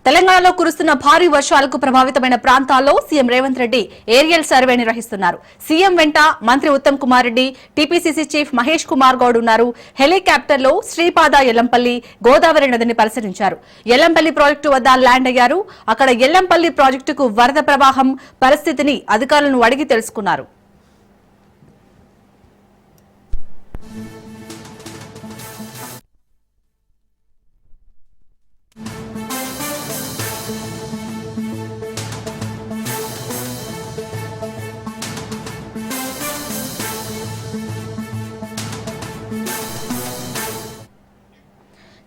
తెలంగాణలో కురుస్తున్న భారీ వర్షాలకు ప్రభావితమైన ప్రాంతాల్లో CM Revanth Reddy aerial survey నిర్వహిస్తున్నారు. సీఎం వెంట మంత్రి ఉత్తమ్ కుమార్ రెడ్డి, టీపీసీసీ చీఫ్ మహేష్ కుమార్ గౌడ్ ఉన్నారు. హెలికాప్టర్లో శ్రీపాద ఎల్లంపల్లి గోదావరి నదిని పరిశీలించారు. ఎల్లంపల్లి ప్రాజెక్టు వద్ద ల్యాండ్ అయ్యారు. అక్కడ ఎల్లంపల్లి ప్రాజెక్టుకు వరద ప్రవాహం పరిస్థితిని అధికారులను అడిగి తెలుసుకున్నారు.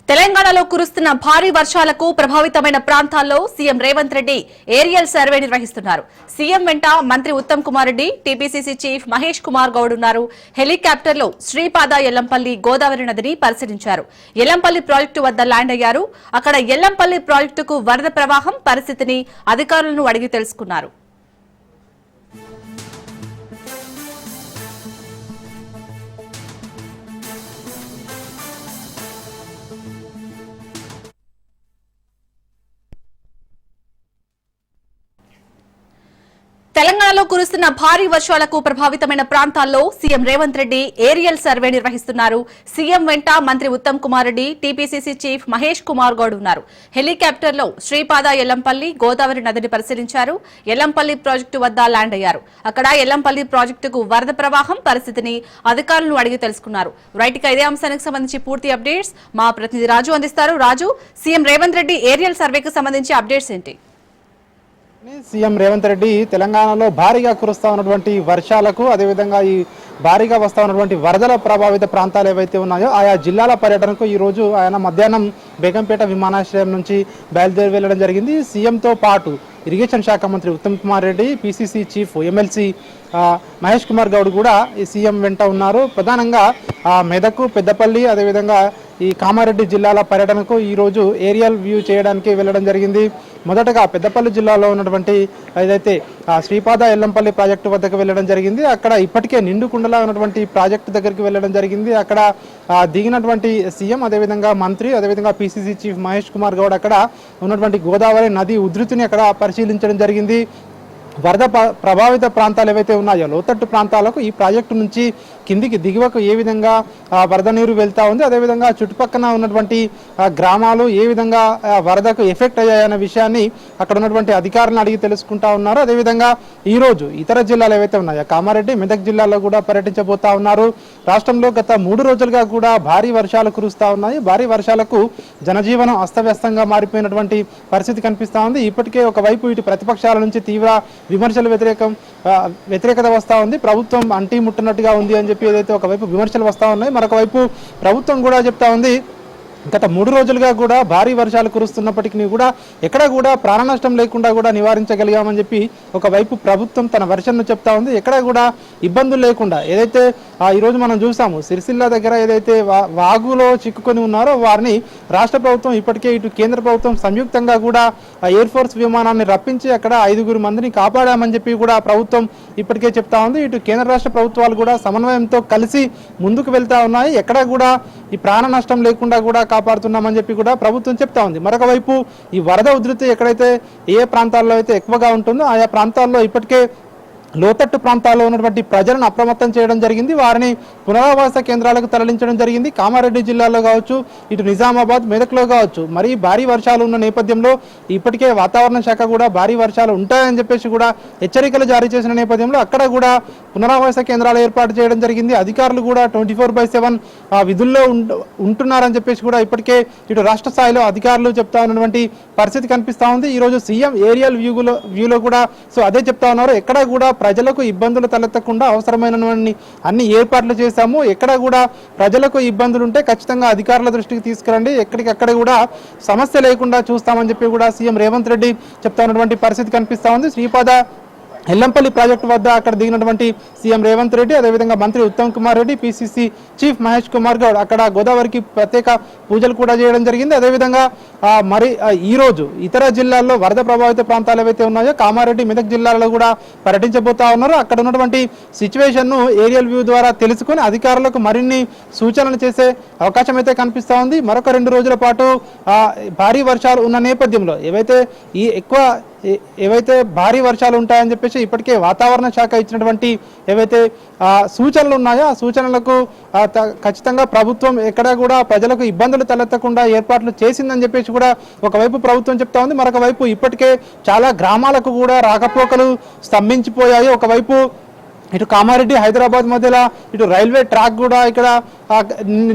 తెలంగాణలో కురుస్తున్న భారీ వర్షాలకు ప్రభావితమైన ప్రాంతాల్లో CM Revanth Reddy aerial survey నిర్వహిస్తున్నారు. సీఎం వెంట మంత్రి ఉత్తమ్ కుమార్ రెడ్డి, టీపీసీసీ చీఫ్ మహేష్ కుమార్ గౌడ్ ఉన్నారు. హెలికాప్టర్లో శ్రీపాద ఎల్లంపల్లి గోదావరి నదిని పరిశీలించారు. ఎల్లంపల్లి ప్రాజెక్టు వద్ద ల్యాండ్ అయ్యారు. అక్కడ ఎల్లంపల్లి ప్రాజెక్టుకు వరద ప్రవాహం పరిస్థితిని అధికారులను అడిగి తెలుసుకున్నారు. తెలంగాణలో కురుస్తున్న భారీ వర్షాలకు ప్రభావితమైన ప్రాంతాల్లో CM Revanth Reddy aerial survey నిర్వహిస్తున్నారు. సీఎం వెంట మంత్రి ఉత్తమ్ కుమార్ రెడ్డి, టీపీసీసీ చీఫ్ మహేష్ కుమార్ గౌడ్ ఉన్నారు. హెలికాప్టర్లో శ్రీపాద ఎల్లంపల్లి గోదావరి నదిని పరిశీలించారు. ఎల్లంపల్లి ప్రాజెక్టు వద్ద ల్యాండ్ అయ్యారు. అక్కడ ఎల్లంపల్లి ప్రాజెక్టుకు వరద ప్రవాహం పరిస్థితిని అధికారులను అడిగి తెలుసుకున్నారు. రైట్ గా ఇదే అంశానికి సంబంధించి పూర్తి అప్డేట్స్ మా ప్రతినిధి రాజు అందిస్తారు. రాజు, సీఎం రేవంత్ రెడ్డి ఏరియల్ సర్వేకు సంబంధించి అప్డేట్స్ ఏంటి? సీఎం రేవంత్ రెడ్డి తెలంగాణలో భారీగా కురుస్తా ఉన్నటువంటి వర్షాలకు, అదేవిధంగా ఈ భారీగా వస్తా ఉన్నటువంటి వరదల ప్రభావిత ప్రాంతాలు ఏవైతే ఉన్నాయో ఆయా జిల్లాల పర్యటనకు ఈరోజు ఆయన మధ్యాహ్నం బేగంపేట విమానాశ్రయం నుంచి బయలుదేరి వెళ్లడం జరిగింది. సీఎంతో పాటు ఇరిగేషన్ శాఖ మంత్రి Uttam Kumar Reddy, PCC chief MLC Mahesh Kumar Goud కూడా ఈ సీఎం వెంట ఉన్నారు. ప్రధానంగా మెదక్, పెద్దపల్లి, అదేవిధంగా ఈ కామారెడ్డి జిల్లాల పర్యటనకు ఈరోజు ఏరియల్ వ్యూ చేయడానికి వెళ్ళడం జరిగింది. మొదటగా పెద్దపల్లి జిల్లాలో ఉన్నటువంటి ఏదైతే శ్రీపాద ఎల్లంపల్లి ప్రాజెక్టు వద్దకు వెళ్ళడం జరిగింది. అక్కడ ఇప్పటికే నిండుకుండలా ఉన్నటువంటి ప్రాజెక్టు దగ్గరికి వెళ్ళడం జరిగింది. అక్కడ దిగినటువంటి సీఎం, అదేవిధంగా మంత్రి, అదేవిధంగా పీసీసీ చీఫ్ మహేష్ కుమార్ గౌడ్ అక్కడ ఉన్నటువంటి గోదావరి నది ఉధృతిని అక్కడ పరిశీలించడం జరిగింది. వరద ప్రభావిత ప్రాంతాలు ఏవైతే ఉన్నాయో లోతట్టు ప్రాంతాలకు ఈ ప్రాజెక్టు నుంచి కిందికి దిగువకు ఏ విధంగా వరద నీరు వెళ్తా ఉంది, అదేవిధంగా చుట్టుపక్కల ఉన్నటువంటి గ్రామాలు ఏ విధంగా వరదకు ఎఫెక్ట్ అయ్యాయన్న విషయాన్ని అక్కడ ఉన్నటువంటి అధికారులను అడిగి తెలుసుకుంటా ఉన్నారు. అదేవిధంగా ఈరోజు ఇతర జిల్లాలు ఏవైతే ఉన్నాయో కామారెడ్డి, మెదక్ జిల్లాలో కూడా పర్యటించబోతా ఉన్నారు. రాష్ట్రంలో గత 3 రోజులుగా కూడా భారీ వర్షాలు కురుస్తూ ఉన్నాయి. భారీ వర్షాలకు జనజీవనం అస్తవ్యస్తంగా మారిపోయినటువంటి పరిస్థితి కనిపిస్తూ ఉంది. ఇప్పటికే ఒకవైపు ఇటు ప్రతిపక్షాల నుంచి తీవ్ర విమర్శలు వ్యతిరేకత వస్తూ ఉంది. ప్రభుత్వం అంటీ ముట్టనట్టుగా ఉంది అని చెప్పి ఏదైతే ఒకవైపు విమర్శలు వస్తూ ఉన్నాయి, మరొక వైపు ప్రభుత్వం కూడా చెప్తా ఉంది గత 3 రోజులుగా కూడా భారీ వర్షాలు కురుస్తున్నప్పటికీ కూడా ఎక్కడ కూడా ప్రాణ నష్టం లేకుండా కూడా నివారించగలిగామని చెప్పి ఒకవైపు ప్రభుత్వం తన వెర్షన్ను చెప్తా ఉంది. ఎక్కడ కూడా ఇబ్బందులు లేకుండా ఏదైతే ఈరోజు మనం చూసాము సిరిసిల్ల దగ్గర ఏదైతే వాగులో చిక్కుకొని ఉన్నారో వారిని రాష్ట్ర ప్రభుత్వం ఇప్పటికే ఇటు కేంద్ర ప్రభుత్వం సంయుక్తంగా కూడా ఎయిర్ ఫోర్స్ విమానాన్ని రప్పించి అక్కడ 5 మందిని కాపాడామని చెప్పి కూడా ప్రభుత్వం ఇప్పటికే చెప్తా ఉంది. ఇటు కేంద్ర రాష్ట్ర ప్రభుత్వాలు కూడా సమన్వయంతో కలిసి ముందుకు వెళ్తా ఉన్నాయి. ఎక్కడ కూడా ఈ ప్రాణ నష్టం లేకుండా కూడా కాపాడుతున్నామని చెప్పి కూడా ప్రభుత్వం చెప్తా ఉంది. మరొక వైపు ఈ వరద ఉధృతి ఎక్కడైతే ఏ ప్రాంతాల్లో అయితే ఎక్కువగా ఉంటుందో ఆయా ప్రాంతాల్లో ఇప్పటికే లోతట్టు ప్రాంతాల్లో ఉన్నటువంటి ప్రజలను అప్రమత్తం చేయడం జరిగింది. వారిని పునరావాస కేంద్రాలకు తరలించడం జరిగింది. కామారెడ్డి జిల్లాలో కావచ్చు, ఇటు నిజామాబాద్, మెదక్లో కావచ్చు మరి భారీ వర్షాలు ఉన్న నేపథ్యంలో ఇప్పటికే వాతావరణ శాఖ కూడా భారీ వర్షాలు ఉంటాయని చెప్పేసి కూడా హెచ్చరికలు జారీ చేసిన నేపథ్యంలో అక్కడ కూడా పునరావాస కేంద్రాలు ఏర్పాటు చేయడం జరిగింది. అధికారులు కూడా 24/7 విధుల్లో ఉంటున్నారని చెప్పేసి కూడా ఇప్పటికే ఇటు రాష్ట్ర స్థాయిలో అధికారులు చెప్తా ఉన్నటువంటి పరిస్థితి కనిపిస్తూ ఉంది. ఈరోజు సీఎం ఏరియల్ వ్యూలో కూడా అదే చెప్తా ఉన్నారు. ఎక్కడ కూడా ప్రజలకు ఇబ్బందులు తలెత్తకుండా అవసరమైన అన్ని ఏర్పాట్లు చేశాము. ఎక్కడ కూడా ప్రజలకు ఇబ్బందులు ఉంటే ఖచ్చితంగా అధికారుల దృష్టికి తీసుకురండి, ఎక్కడికక్కడ కూడా సమస్య లేకుండా చూస్తామని చెప్పి కూడా సీఎం రేవంత్ రెడ్డి చెప్తా ఉన్నటువంటి పరిస్థితి కనిపిస్తూ ఉంది. శ్రీపాద ఎల్లంపల్లి ప్రాజెక్టు వద్ద అక్కడ దిగినటువంటి సీఎం రేవంత్ రెడ్డి, అదేవిధంగా మంత్రి ఉత్తమ్ కుమార్ రెడ్డి, పిసిసి చీఫ్ మహేష్ కుమార్ గౌడ్ అక్కడ గోదావరికి ప్రత్యేక పూజలు కూడా చేయడం జరిగింది. అదేవిధంగా ఈ రోజు ఇతర జిల్లాల్లో వరద ప్రభావిత ప్రాంతాలు ఏవైతే ఉన్నాయో కామారెడ్డి, మెదక్ జిల్లాలలో కూడా పర్యటించబోతా ఉన్నారు. అక్కడ ఉన్నటువంటి సిచ్యువేషన్ను ఏరియల్ వ్యూ ద్వారా తెలుసుకొని అధికారులకు మరిన్ని సూచనలు చేసే అవకాశం అయితే కనిపిస్తూ ఉంది. మరొక 2 రోజుల పాటు భారీ వర్షాలు ఉన్న నేపథ్యంలో ఏవైతే భారీ వర్షాలు ఉంటాయని చెప్పేసి ఇప్పటికే వాతావరణ శాఖ ఇచ్చినటువంటి ఏవైతే సూచనలు ఉన్నాయో ఆ సూచనలకు ఖచ్చితంగా ప్రభుత్వం ఎక్కడా కూడా ప్రజలకు ఇబ్బందులు తలెత్తకుండా ఏర్పాట్లు చేసిందని చెప్పేసి కూడా ఒకవైపు ప్రభుత్వం చెప్తా ఉంది. మరొక వైపు ఇప్పటికే చాలా గ్రామాలకు కూడా రాకపోకలు స్తంభించిపోయాయి. ఒకవైపు ఇటు కామారెడ్డి హైదరాబాద్ మధ్యలో ఇటు రైల్వే ట్రాక్ కూడా ఇక్కడ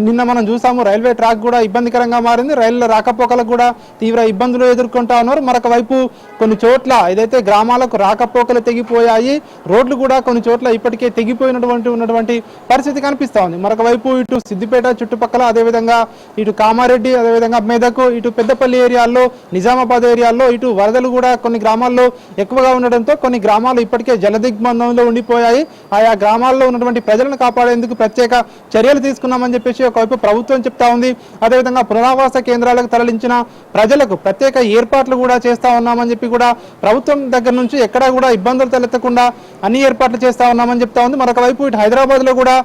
నిన్న మనం చూసాము, రైల్వే ట్రాక్ కూడా ఇబ్బందికరంగా మారింది. రైళ్ల రాకపోకలకు కూడా తీవ్ర ఇబ్బందులు ఎదుర్కొంటా ఉన్నారు. మరొక వైపు కొన్ని చోట్ల ఏదైతే గ్రామాలకు రాకపోకలు తెగిపోయాయి, రోడ్లు కూడా కొన్ని చోట్ల ఇప్పటికే తెగిపోయినటువంటి పరిస్థితి కనిపిస్తూ ఉంది. మరొక వైపు ఇటు సిద్దిపేట చుట్టుపక్కల, అదేవిధంగా ఇటు కామారెడ్డి, అదేవిధంగా మెదక్, ఇటు పెద్దపల్లి ఏరియాల్లో, నిజామాబాద్ ఏరియాల్లో ఇటు వరదలు కూడా కొన్ని గ్రామాల్లో ఎక్కువగా ఉండడంతో కొన్ని గ్రామాలు ఇప్పటికే జలదిగ్బంధంలో ఉండిపోయాయి. ఆయా గ్రామాల్లో ఉన్నటువంటి ప్రజలను కాపాడేందుకు ప్రత్యేక చర్యలు తీసుకున్నామని చెప్పేసి ఒకవైపు ప్రభుత్వం చెప్తా ఉంది. అదేవిధంగా పునరావాస కేంద్రాలకు తరలించిన ప్రజలకు ప్రత్యేక ఏర్పాట్లు కూడా చేస్తా ఉన్నామని చెప్పి కూడా ప్రభుత్వం దగ్గర నుంచి ఎక్కడా కూడా ఇబ్బందులు తలెత్తకుండా అన్ని ఏర్పాట్లు చేస్తా ఉన్నామని చెప్తా ఉంది. మరొక వైపు ఇటు హైదరాబాద్లో కూడా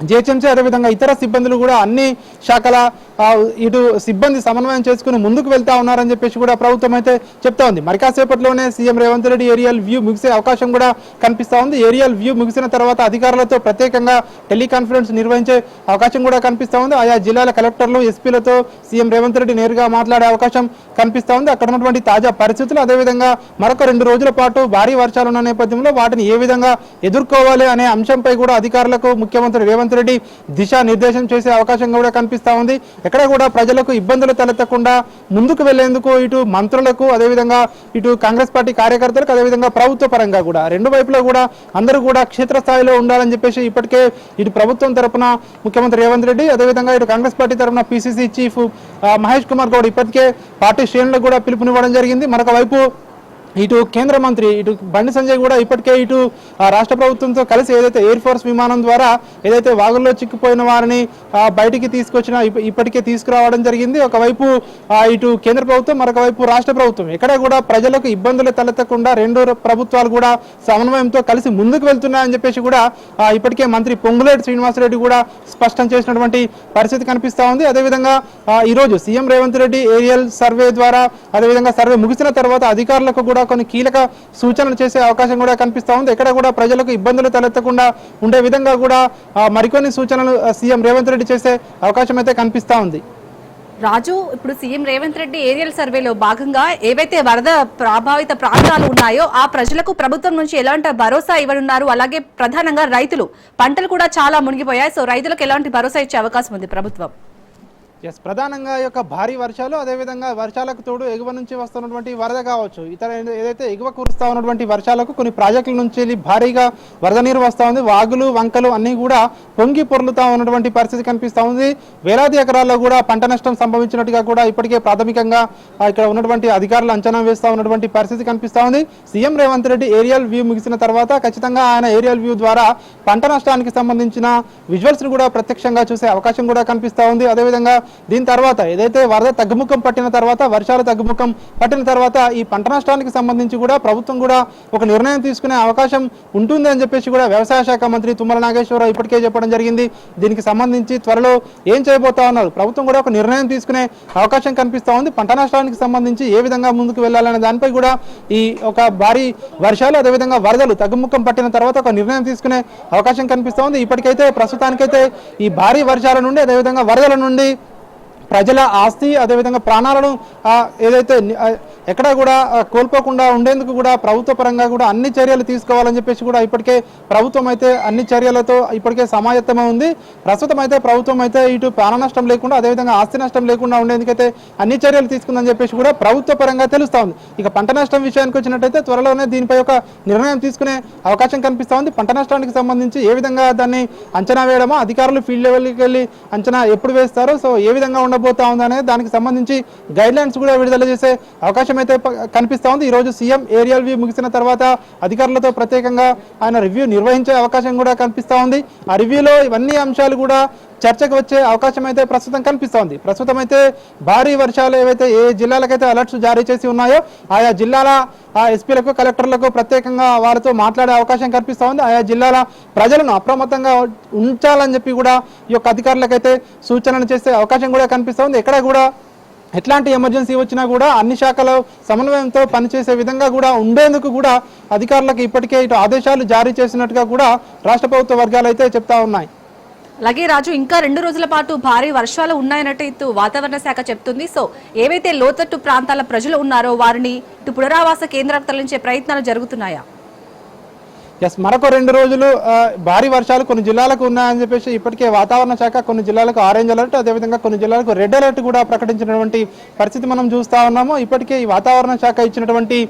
జిహెచ్ఎంసీ అదేవిధంగా ఇతర సిబ్బందులు కూడా అన్ని శాఖల ఇటు సిబ్బంది సమన్వయం చేసుకుని ముందుకు వెళ్తా ఉన్నారని చెప్పేసి కూడా ప్రభుత్వం అయితే చెప్తా ఉంది. మరి కాసేపట్లోనే CM Revanth Reddy aerial view ముగిసే అవకాశం కూడా కనిపిస్తూ ఉంది. ఏరియల్ వ్యూ ముగిసిన తర్వాత అధికారులతో ప్రత్యేకంగా టెలికాన్ఫరెన్స్ నిర్వహించే అవకాశం కూడా కనిపిస్తూ ఉంది. ఆయా జిల్లాల కలెక్టర్లు, ఎస్పీలతో సీఎం రేవంత్ రెడ్డి నేరుగా మాట్లాడే అవకాశం కనిపిస్తూ ఉంది. అక్కడ ఉన్నటువంటి తాజా పరిస్థితులు, అదేవిధంగా మరొక 2 రోజుల పాటు భారీ వర్షాలు ఉన్న నేపథ్యంలో వాటిని ఏ విధంగా ఎదుర్కోవాలి అనే అంశంపై కూడా అధికారులకు ముఖ్యమంత్రి రేవంత్ రెడ్డి దిశానిర్దేశం చేసే అవకాశం కూడా కనిపిస్తూ ఉంది. ఎక్కడ కూడా ప్రజలకు ఇబ్బందులు తలెత్తకుండా ముందుకు వెళ్లేందుకు ఇటు మంత్రులకు, అదేవిధంగా ఇటు కాంగ్రెస్ పార్టీ కార్యకర్తలకు, అదేవిధంగా ప్రభుత్వ పరంగా కూడా 2 వైపులా కూడా అందరూ కూడా క్షేత్రస్థాయిలో ఉండాలని చెప్పేసి ఇప్పటికే ఇటు ప్రభుత్వం తరపున ముఖ్యమంత్రి రేవంత్ రెడ్డి, అదేవిధంగా ఇటు కాంగ్రెస్ పార్టీ తరపున పిసిసి చీఫ్ మహేష్ కుమార్ గౌడ్ ఇప్పటికే పార్టీ శ్రేణులకు కూడా పిలుపునివ్వడం జరిగింది. మరొక వైపు ఇటు కేంద్ర మంత్రి ఇటు బండి సంజయ్ కూడా ఇప్పటికే ఇటు రాష్ట్ర ప్రభుత్వంతో కలిసి ఏదైతే ఎయిర్ ఫోర్స్ విమానం ద్వారా ఏదైతే వాగుల్లో చిక్కుపోయిన వారిని బయటికి ఇప్పటికే తీసుకురావడం జరిగింది. ఒకవైపు ఇటు కేంద్ర ప్రభుత్వం, మరొక వైపు రాష్ట్ర ప్రభుత్వం ఎక్కడ కూడా ప్రజలకు ఇబ్బందులు తలెత్తకుండా 2 ప్రభుత్వాలు కూడా సమన్వయంతో కలిసి ముందుకు వెళ్తున్నాయని చెప్పేసి కూడా ఇప్పటికే మంత్రి పొంగులేటి శ్రీనివాసరెడ్డి కూడా స్పష్టం చేసినటువంటి పరిస్థితి కనిపిస్తూ ఉంది. అదేవిధంగా ఈరోజు CM Revanth Reddy aerial survey ద్వారా, అదేవిధంగా సర్వే ముగిసిన తర్వాత అధికారులకు కూడా కొన్ని కీలక సూచనలు చేసే అవకాశం కూడా కనిపిస్తూ ఉంది. ఎక్కడ కూడా ప్రజలకు ఇబ్బందులు తలెత్తకుండా ఉండే విధంగా కూడా మరికొన్ని సూచనలు సీఎం రేవంత్ రెడ్డి చేసే అవకాశం అయితే కనిపిస్తూ ఉంది. రాజు, ఇప్పుడు సీఎం రేవంత్ రెడ్డి ఏరియల్ సర్వేలో భాగంగా ఏవైతే వరద ప్రభావిత ప్రాంతాలు ఉన్నాయో ఆ ప్రజలకు ప్రభుత్వం నుంచి ఎలాంటి భరోసా ఇవ్వనున్నారు? అలాగే ప్రధానంగా రైతులు పంటలు కూడా చాలా మునిగిపోయాయి. సో రైతులకు ఎలాంటి భరోసా ఇచ్చే అవకాశం ఉంది ప్రభుత్వం? ప్రధానంగా ఈ యొక్క భారీ వర్షాలు, అదేవిధంగా వర్షాలకు తోడు ఎగువ నుంచి వస్తున్నటువంటి వరద కావచ్చు, ఇతర ఏదైతే ఎగువ కురుస్తా ఉన్నటువంటి వర్షాలకు కొన్ని ప్రాజెక్టుల నుంచి భారీగా వరద నీరు వస్తూ ఉంది. వాగులు, వంకలు అన్నీ కూడా పొంగి పొర్లుతా ఉన్నటువంటి పరిస్థితి కనిపిస్తూ ఉంది. వేలాది ఎకరాల్లో కూడా పంట నష్టం సంభవించినట్టుగా కూడా ఇప్పటికే ప్రాథమికంగా ఇక్కడ ఉన్నటువంటి అధికారులు అంచనా వేస్తూ ఉన్నటువంటి పరిస్థితి కనిపిస్తూ ఉంది. CM Revanth Reddy aerial view ముగిసిన తర్వాత ఖచ్చితంగా ఆయన ఏరియల్ వ్యూ ద్వారా పంట నష్టానికి సంబంధించిన విజువల్స్ను కూడా ప్రత్యక్షంగా చూసే అవకాశం కూడా కనిపిస్తూ ఉంది. అదేవిధంగా దీని తర్వాత ఏదైతే వరద తగ్గుముఖం పట్టిన తర్వాత, వర్షాలు తగ్గుముఖం పట్టిన తర్వాత ఈ పంట నష్టానికి సంబంధించి కూడా ప్రభుత్వం కూడా ఒక నిర్ణయం తీసుకునే అవకాశం ఉంటుంది అని చెప్పేసి కూడా వ్యవసాయ శాఖ మంత్రి తుమ్మల నాగేశ్వరరావు ఇప్పటికే చెప్పడం జరిగింది. దీనికి సంబంధించి త్వరలో ఏం చేయబోతా ఉన్నారు, ప్రభుత్వం కూడా ఒక నిర్ణయం తీసుకునే అవకాశం కనిపిస్తూ ఉంది. పంట నష్టానికి సంబంధించి ఏ విధంగా ముందుకు వెళ్ళాలనే దానిపై కూడా ఈ ఒక భారీ వర్షాలు, అదేవిధంగా వరదలు తగ్గుముఖం పట్టిన తర్వాత ఒక నిర్ణయం తీసుకునే అవకాశం కనిపిస్తూ ఉంది. ఇప్పటికైతే ప్రస్తుతానికైతే ఈ భారీ వర్షాల నుండి, అదేవిధంగా వరదల నుండి ప్రజల ఆస్తి, అదేవిధంగా ప్రాణాలను ఏదైతే ఎక్కడా కూడా కోల్పోకుండా ఉండేందుకు కూడా ప్రభుత్వ పరంగా కూడా అన్ని చర్యలు తీసుకోవాలని చెప్పేసి కూడా ఇప్పటికే ప్రభుత్వం అయితే అన్ని చర్యలతో ఇప్పటికే సమాయత్తమై ఉంది. ప్రస్తుతం అయితే ప్రభుత్వం అయితే ఇటు ప్రాణ నష్టం లేకుండా, అదేవిధంగా ఆస్తి నష్టం లేకుండా ఉండేందుకైతే అన్ని చర్యలు తీసుకుందని చెప్పేసి కూడా ప్రభుత్వ పరంగా తెలుస్తూ ఉంది. ఇక పంట నష్టం విషయానికి వచ్చినట్టయితే త్వరలోనే దీనిపై ఒక నిర్ణయం తీసుకునే అవకాశం కనిపిస్తూ ఉంది. పంట నష్టానికి సంబంధించి ఏ విధంగా దాన్ని అంచనా వేయడమో, అధికారులు ఫీల్డ్ లెవెల్కి వెళ్ళి అంచనా ఎప్పుడు వేస్తారో, సో ఏ విధంగా ఉండబోతా ఉందనే దానికి సంబంధించి గైడ్ లైన్స్ కూడా విడుదల చేసే అవకాశం అవకాశం అయితే కనిపిస్తా ఉంది. ఈ రోజు సీఎం ఏరియల్ వ్యూ ముగిసిన తర్వాత అధికారులతో ప్రత్యేకంగా ఆయన రివ్యూ నిర్వహించే అవకాశం కూడా కనిపిస్తా ఉంది. ఆ రివ్యూలో ఇవన్నీ అంశాలు కూడా చర్చకు వచ్చే అవకాశం అయితే ప్రస్తుతం కనిపిస్తూ ఉంది. ప్రస్తుతం అయితే భారీ వర్షాలు ఏవైతే ఏ జిల్లాలకైతే అలర్ట్స్ జారీ చేసి ఉన్నాయో ఆయా జిల్లాల ఎస్పీలకు కలెక్టర్లకు ప్రత్యేకంగా వారితో మాట్లాడే అవకాశం కనిపిస్తూ ఉంది. ఆయా జిల్లాల ప్రజలను అప్రమత్తంగా ఉంచాలని చెప్పి కూడా ఈ యొక్క అధికారులకైతే సూచనలు చేసే అవకాశం కూడా కనిపిస్తూ ఉంది. ఎక్కడ కూడా ఎట్లాంటి ఎమర్జెన్సీ వచ్చినా కూడా అన్ని శాఖల సమన్వయంతో పనిచేసే విధంగా కూడా ఉండేందుకు కూడా అధికారులకు ఇప్పటికే ఇటు ఆదేశాలు జారీ చేసినట్టుగా కూడా రాష్ట్ర ప్రభుత్వ వర్గాలు అయితే చెప్తా ఉన్నాయి. అలాగే రాజు, ఇంకా 2 రోజుల పాటు భారీ వర్షాలు ఉన్నాయన్నట్టు ఇటు వాతావరణ శాఖ చెప్తుంది. సో ఏవైతే లోతట్టు ప్రాంతాల ప్రజలు ఉన్నారో వారిని ఇటు పునరావాస కేంద్రాలకు తరలించే ప్రయత్నాలు జరుగుతున్నాయా? ఎస్, మరొక 2 రోజులు భారీ వర్షాలు కొన్ని జిల్లాలకు ఉన్నాయని చెప్పేసి ఇప్పటికే వాతావరణ శాఖ కొన్ని జిల్లాలకు ఆరెంజ్ అలర్ట్, అదేవిధంగా కొన్ని జిల్లాలకు రెడ్ అలర్ట్ కూడా ప్రకటించినటువంటి పరిస్థితి మనం చూస్తా ఉన్నాము. ఇప్పటికే ఈ వాతావరణ శాఖ ఇచ్చినటువంటి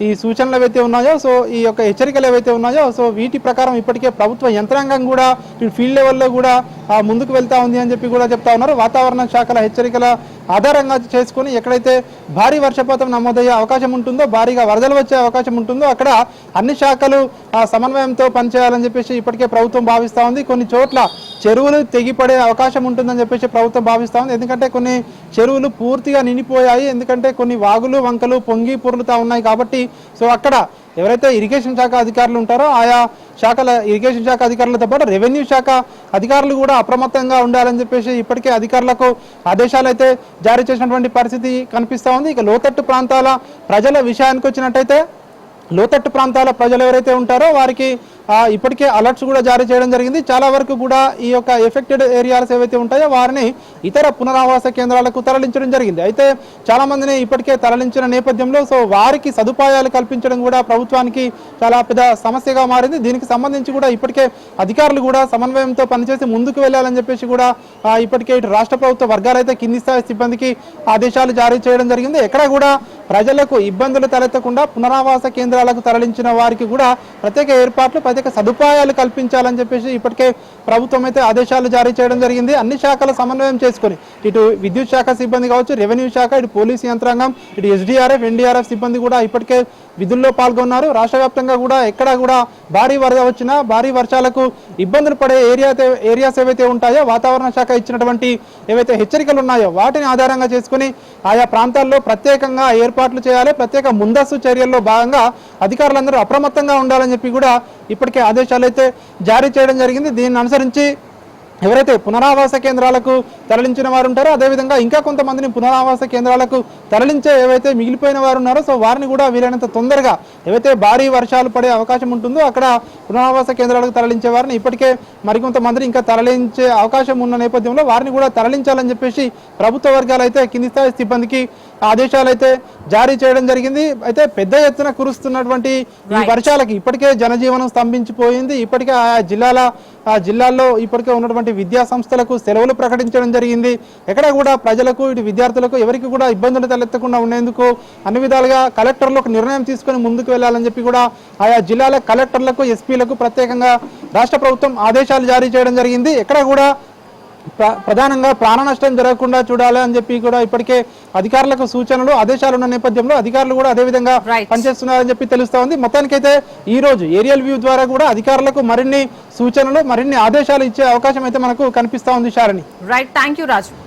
ఈ సూచనలు ఏవైతే ఉన్నాయో, సో ఈ యొక్క హెచ్చరికలు ఏవైతే ఉన్నాయో, సో వీటి ప్రకారం ఇప్పటికే ప్రభుత్వ యంత్రాంగం కూడా ఫీల్డ్ లెవెల్లో కూడా ముందుకు వెళ్తా ఉంది అని చెప్పి కూడా చెప్తా ఉన్నారు. వాతావరణ శాఖల హెచ్చరికల ఆధారంగా చేసుకుని ఎక్కడైతే భారీ వర్షపాతం నమోదయ్యే అవకాశం ఉంటుందో, భారీగా వరదలు వచ్చే అవకాశం ఉంటుందో అక్కడ అన్ని శాఖలు సమన్వయంతో పనిచేయాలని చెప్పేసి ఇప్పటికే ప్రభుత్వం భావిస్తూ ఉంది. కొన్ని చోట్ల చెరువులు తెగిపడే అవకాశం ఉంటుందని చెప్పేసి ప్రభుత్వం భావిస్తూ ఉంది. ఎందుకంటే కొన్ని చెరువులు పూర్తిగా నిండిపోయాయి. ఎందుకంటే కొన్ని వాగులు వంకలు పొంగి పొర్లుతా ఉన్నాయి కాబట్టి సో అక్కడ ఎవరైతే ఇరిగేషన్ శాఖ అధికారులు ఉంటారో ఆయా శాఖల ఇరిగేషన్ శాఖ అధికారులతో పాటు రెవెన్యూ శాఖ అధికారులు కూడా అప్రమత్తంగా ఉండాలని చెప్పేసి ఇప్పటికే అధికారులకు ఆదేశాలు అయితే జారీ చేసినటువంటి పరిస్థితి కనిపిస్తూ ఉంది. ఇక లోతట్టు ప్రాంతాల ప్రజల విషయానికి వచ్చినట్టయితే లోతట్టు ప్రాంతాల ప్రజలు ఎవరైతే ఉంటారో వారికి ఇప్పటికే అలర్ట్స్ కూడా జారీ చేయడం జరిగింది. చాలా వరకు కూడా ఈ యొక్క ఎఫెక్టెడ్ ఏరియాస్ ఏవైతే ఉంటాయో వారిని ఇతర పునరావాస కేంద్రాలకు తరలించడం జరిగింది. అయితే చాలా మందిని ఇప్పటికే తరలించిన నేపథ్యంలో సో వారికి సదుపాయాలు కల్పించడం కూడా ప్రభుత్వానికి చాలా పెద్ద సమస్యగా మారింది. దీనికి సంబంధించి కూడా ఇప్పటికే అధికారులు కూడా సమన్వయంతో పనిచేసి ముందుకు వెళ్ళాలని చెప్పేసి కూడా ఇప్పటికే ఇటు రాష్ట్ర ప్రభుత్వ వర్గాలు అయితే కింది స్థాయి సిబ్బందికి ఆదేశాలు జారీ చేయడం జరిగింది. ఎక్కడ కూడా ప్రజలకు ఇబ్బందులు తలెత్తకుండా పునరావాస కేంద్రాలకు తరలించిన వారికి కూడా ప్రత్యేక ఏర్పాట్లు ప్రత్యేక సదుపాయాలు కల్పించాలని చెప్పేసి ఇప్పటికే ప్రభుత్వం అయితే ఆదేశాలు జారీ చేయడం జరిగింది. అన్ని శాఖల సమన్వయం చేసుకుని ఇటు విద్యుత్ శాఖ సిబ్బంది కావచ్చు, రెవెన్యూ శాఖ, ఇటు పోలీసు యంత్రాంగం, ఇటు ఎస్డీఆర్ఎఫ్ ఎన్డీఆర్ఎఫ్ సిబ్బంది కూడా ఇప్పటికే విధుల్లో పాల్గొన్నారు. రాష్ట్ర వ్యాప్తంగా కూడా ఎక్కడ కూడా భారీ వరద వచ్చినా భారీ వర్షాలకు ఇబ్బందులు పడే ఏరియాస్ ఏవైతే ఉంటాయో వాతావరణ శాఖ ఇచ్చినటువంటి ఏవైతే హెచ్చరికలు ఉన్నాయో వాటిని ఆధారంగా చేసుకుని ఆయా ప్రాంతాల్లో ప్రత్యేకంగా ఏర్పాట్లు చేయాలి. ప్రత్యేక ముందస్తు చర్యల్లో భాగంగా అధికారులందరూ అప్రమత్తంగా ఉండాలని చెప్పి కూడా ఇప్పటికే ఆదేశాలు అయితే జారీ చేయడం జరిగింది. దీన్ని అనుసరించి ఎవరైతే పునరావాస కేంద్రాలకు తరలించిన వారు ఉంటారో అదేవిధంగా ఇంకా కొంతమందిని పునరావాస కేంద్రాలకు తరలించే ఏవైతే మిగిలిపోయిన వారు ఉన్నారో సో వారిని కూడా వీలైనంత తొందరగా ఏవైతే భారీ వర్షాలు పడే అవకాశం ఉంటుందో అక్కడ పునరావాస కేంద్రాలకు తరలించే వారిని ఇప్పటికే మరికొంతమందిని ఇంకా తరలించే అవకాశం ఉన్న నేపథ్యంలో వారిని కూడా తరలించాలని చెప్పేసి ప్రభుత్వ వర్గాలు అయితే కింది స్థాయి సిబ్బందికి ఆదేశాలు అయితే జారీ చేయడం జరిగింది. అయితే పెద్ద ఎత్తున కురుస్తున్నటువంటి ఈ వర్షాలకి ఇప్పటికే జనజీవనం స్తంభించిపోయింది. ఇప్పటికే ఆ జిల్లాల్లో ఇప్పటికే ఉన్నటువంటి విద్యా సంస్థలకు సెలవులు ప్రకటించడం జరిగింది. ఎక్కడ కూడా ప్రజలకు ఇటు విద్యార్థులకు ఎవరికి కూడా ఇబ్బందులు తలెత్తకుండా ఉండేందుకు అన్ని విధాలుగా కలెక్టర్లు ఒక నిర్ణయం తీసుకొని ముందుకు వెళ్ళాలని చెప్పి కూడా ఆయా జిల్లాల కలెక్టర్లకు ఎస్పీలకు ప్రత్యేకంగా రాష్ట్ర ప్రభుత్వం ఆదేశాలు జారీ చేయడం జరిగింది. ఎక్కడ కూడా ప్రధానంగా ప్రాణ నష్టం జరగకుండా చూడాలి అని చెప్పి కూడా ఇప్పటికే అధికారులకు సూచనలు ఆదేశాలు ఉన్న నేపథ్యంలో అధికారులు కూడా అదే విధంగా పనిచేస్తున్నారని చెప్పి తెలుస్తా ఉంది. మొత్తానికైతే ఈ రోజు ఏరియల్ వ్యూ ద్వారా కూడా అధికారులకు మరిన్ని సూచనలు మరిన్ని ఆదేశాలు ఇచ్చే అవకాశం అయితే మనకు కనిపిస్తా ఉంది. Shalini. Right, thank you Raju.